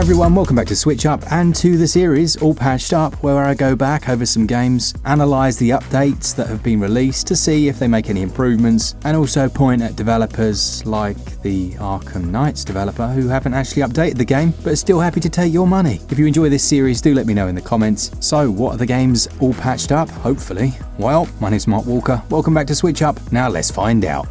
Hi everyone, welcome back to SwitchUp and to the series All Patched Up, where I go back over some games, analyse the updates that have been released to see if they make any improvements, and also point at developers like the Arkham Knight's developer who haven't actually updated the game but are still happy to take your money. If you enjoy this series, do let me know in the comments. So what are the games all patched up, hopefully? Well, my name's Mark Walker, welcome back to SwitchUp, now let's find out.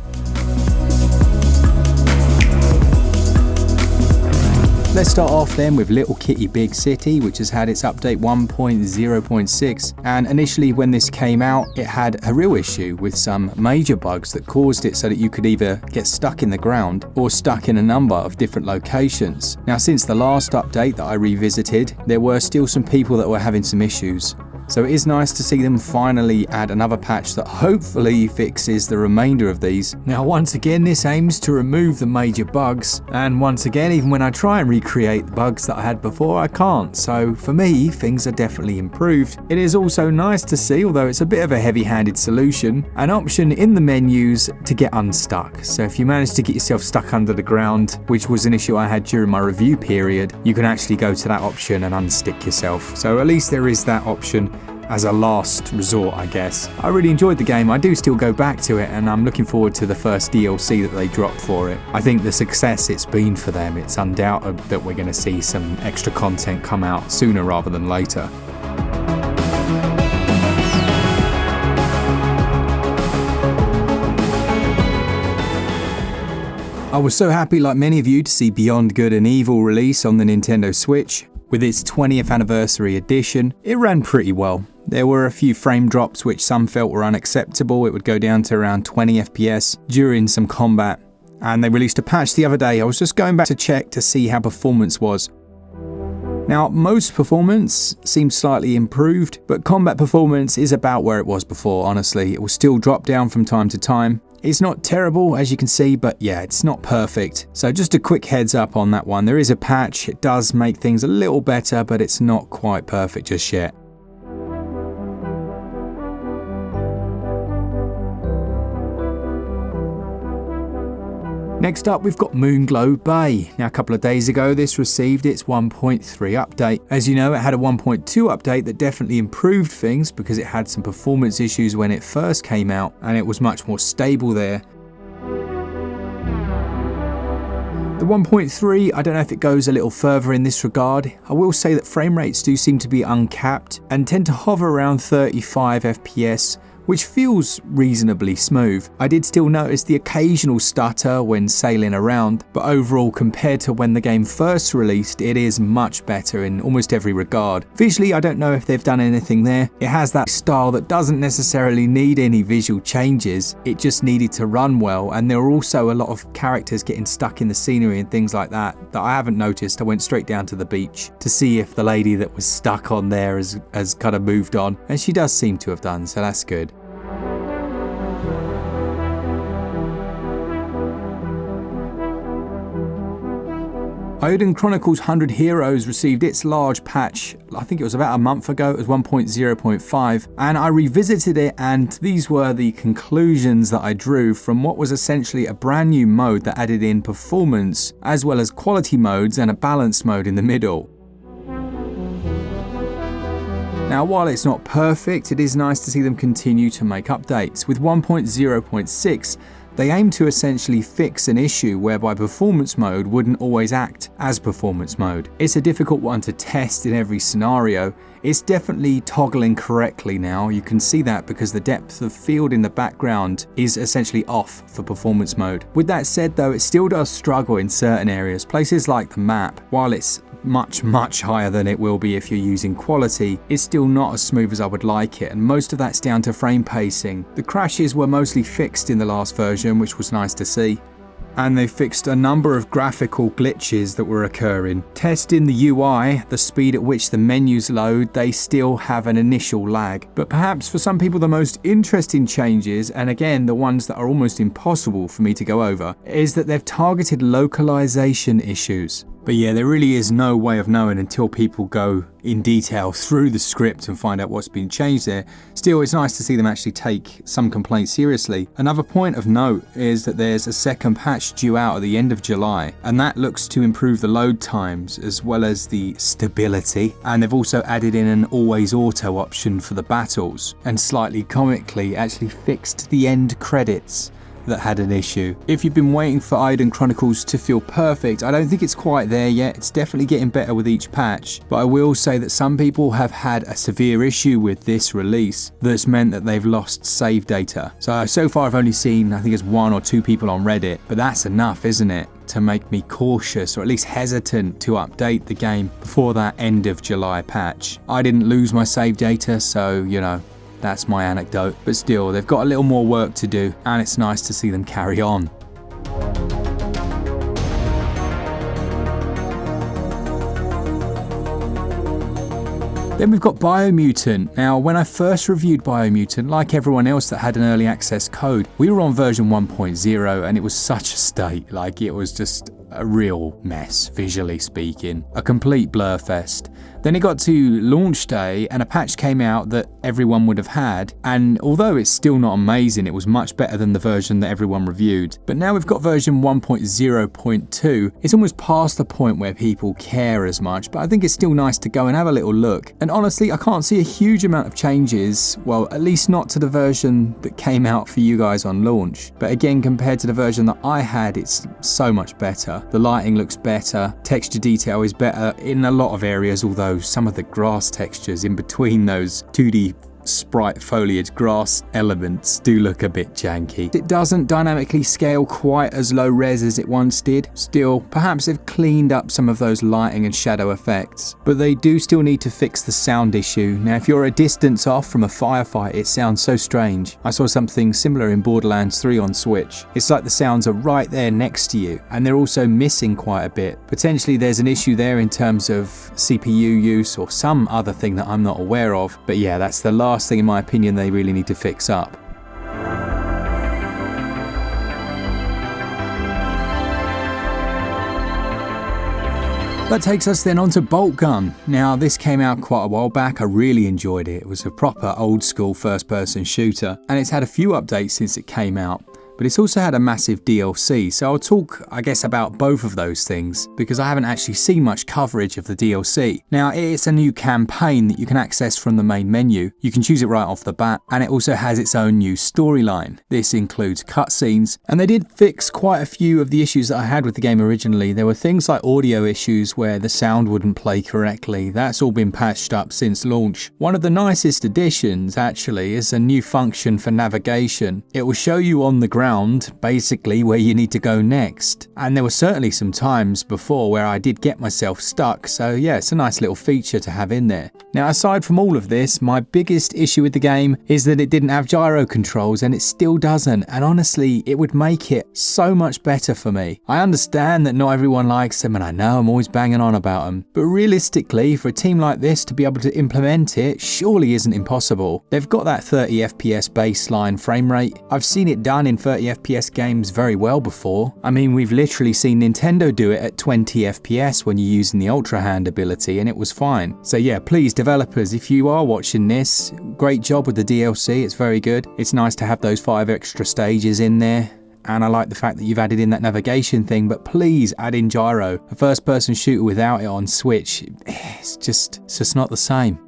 Let's start off then with Little Kitty Big City, which has had its update 1.0.6, and initially when this came out it had a real issue with some major bugs that caused it so that you could either get stuck in the ground or stuck in a number of different locations. Now since the last update that I revisited, there were still some people that were having some issues. So it is nice to see them finally add another patch that hopefully fixes the remainder of these. Now once again this aims to remove the major bugs, and once again even when I try and recreate the bugs that I had before I can't, so for me things are definitely improved. It is also nice to see, although it's a bit of a heavy-handed solution, an option in the menus to get unstuck. So if you manage to get yourself stuck under the ground, which was an issue I had during my review period, you can actually go to that option and unstick yourself. So at least there is that option as a last resort, I guess. I really enjoyed the game, I do still go back to it, and I'm looking forward to the first DLC that they dropped for it. I think the success it's been for them, it's undoubted that we're going to see some extra content come out sooner rather than later. I was so happy, like many of you, to see Beyond Good and Evil release on the Nintendo Switch. With its 20th anniversary edition, it ran pretty well. There were a few frame drops which some felt were unacceptable. It would go down to around 20 FPS during some combat. And they released a patch the other day. I was just going back to check to see how performance was. Now, most performance seems slightly improved, but combat performance is about where it was before, honestly. It will still drop down from time to time. It's not terrible, as you can see, but yeah, it's not perfect. So just a quick heads up on that one. There is a patch. It does make things a little better, but it's not quite perfect just yet. Next up, we've got Moonglow Bay. Now, a couple of days ago, this received its 1.3 update. As you know, it had a 1.2 update that definitely improved things because it had some performance issues when it first came out, and it was much more stable there. The 1.3, I don't know if it goes a little further in this regard. I will say that frame rates do seem to be uncapped and tend to hover around 35 FPS, which feels reasonably smooth. I did still notice the occasional stutter when sailing around, but overall compared to when the game first released, it is much better in almost every regard. Visually, I don't know if they've done anything there. It has that style that doesn't necessarily need any visual changes, it just needed to run well, and there are also a lot of characters getting stuck in the scenery and things like that I haven't noticed. I went straight down to the beach to see if the lady that was stuck on there has kind of moved on, and she does seem to have done, so that's good. Eiyuden Chronicles 100 Heroes received its large patch, I think it was about a month ago. It was 1.0.5, and I revisited it, and these were the conclusions that I drew from what was essentially a brand new mode that added in performance as well as quality modes and a balanced mode in the middle. Now, while it's not perfect, it is nice to see them continue to make updates. With 1.0.6, they aim to essentially fix an issue whereby performance mode wouldn't always act as performance mode. It's a difficult one to test in every scenario. It's definitely toggling correctly now. You can see that because the depth of field in the background is essentially off for performance mode. With that said though, it still does struggle in certain areas. Places like the map, while it's much higher than it will be if you're using quality, it's still not as smooth as I would like it, and most of that's down to frame pacing. The crashes were mostly fixed in the last version, which was nice to see. And they fixed a number of graphical glitches that were occurring. Testing the UI, the speed at which the menus load, they still have an initial lag. But perhaps for some people the most interesting changes, and again the ones that are almost impossible for me to go over, is that they've targeted localization issues. But yeah, there really is no way of knowing until people go in detail through the script and find out what's been changed there. Still, it's nice to see them actually take some complaints seriously. Another point of note is that there's a second patch due out at the end of July, and that looks to improve the load times as well as the stability. And they've also added in an always auto option for the battles, and slightly comically actually fixed the end credits that had an issue. If you've been waiting for Eiyuden Chronicles to feel perfect, I don't think it's quite there yet. It's definitely getting better with each patch, but I will say that some people have had a severe issue with this release that's meant that they've lost save data. So far I've only seen, I think it's 1 or 2 people on Reddit, but that's enough, isn't it, to make me cautious or at least hesitant to update the game before that end of July patch. I didn't lose my save data, so you know, that's my anecdote, but still, they've got a little more work to do, and it's nice to see them carry on. Then we've got Biomutant. Now, when I first reviewed Biomutant, like everyone else that had an early access code, we were on version 1.0 and it was such a state, like it was just a real mess, visually speaking. A complete blur fest. Then it got to launch day and a patch came out that everyone would have had, and although it's still not amazing, it was much better than the version that everyone reviewed. But now we've got version 1.0.2, it's almost past the point where people care as much, but I think it's still nice to go and have a little look. And honestly, I can't see a huge amount of changes, well, at least not to the version that came out for you guys on launch. But again, compared to the version that I had, it's so much better. The lighting looks better, texture detail is better in a lot of areas, although some of the grass textures in between those 2D sprite foliage grass elements do look a bit janky. It doesn't dynamically scale quite as low res as it once did. Still, perhaps they've cleaned up some of those lighting and shadow effects, but they do still need to fix the sound issue. Now, if you're a distance off from a firefight, it sounds so strange. I saw something similar in Borderlands 3 on Switch. It's like the sounds are right there next to you, and they're also missing quite a bit. Potentially there's an issue there in terms of CPU use or some other thing that I'm not aware of, but yeah, that's the last thing in my opinion they really need to fix up. That takes us then on to Boltgun. Now, this came out quite a while back. I really enjoyed it. It was a proper old school first person shooter, and it's had a few updates since it came out. But it's also had a massive DLC, so I'll talk, I guess, about both of those things, because I haven't actually seen much coverage of the DLC. Now, it's a new campaign that you can access from the main menu. You can choose it right off the bat, and it also has its own new storyline. This includes cutscenes, and they did fix quite a few of the issues that I had with the game originally. There were things like audio issues where the sound wouldn't play correctly. That's all been patched up since launch. One of the nicest additions, actually, is a new function for navigation. It will show you on the ground basically where you need to go next, and there were certainly some times before where I did get myself stuck, so yeah, it's a nice little feature to have in there. Now, aside from all of this, my biggest issue with the game is that it didn't have gyro controls, and it still doesn't, and honestly it would make it so much better for me. I understand that not everyone likes them, and I know I'm always banging on about them, but realistically for a team like this to be able to implement it surely isn't impossible. They've got that 30 FPS baseline frame rate. I've seen it done in 30 FPS games very well before. I mean, we've literally seen Nintendo do it at 20 FPS when you're using the Ultra Hand ability, and it was fine. So yeah, please developers, if you are watching this, great job with the DLC, it's very good. It's nice to have those 5 extra stages in there. And I like the fact that you've added in that navigation thing, but please add in gyro. A first person shooter without it on Switch, it's just not the same.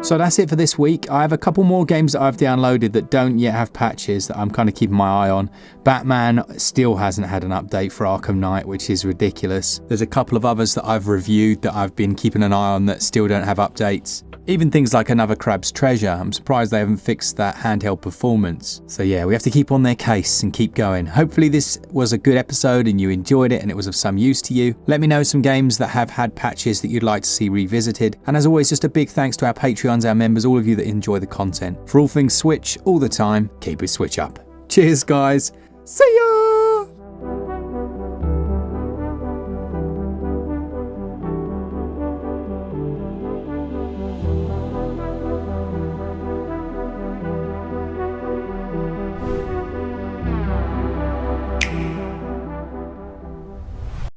So that's it for this week. I have a couple more games that I've downloaded that don't yet have patches that I'm kind of keeping my eye on. Batman still hasn't had an update for Arkham Knight, which is ridiculous. There's a couple of others that I've reviewed that I've been keeping an eye on that still don't have updates. Even things like Another Crab's Treasure, I'm surprised they haven't fixed that handheld performance. So yeah, we have to keep on their case and keep going. Hopefully this was a good episode and you enjoyed it and it was of some use to you. Let me know some games that have had patches that you'd like to see revisited. And as always, just a big thanks to our Patreons, our members, all of you that enjoy the content. For all things Switch, all the time, keep it Switch up. Cheers guys, see ya!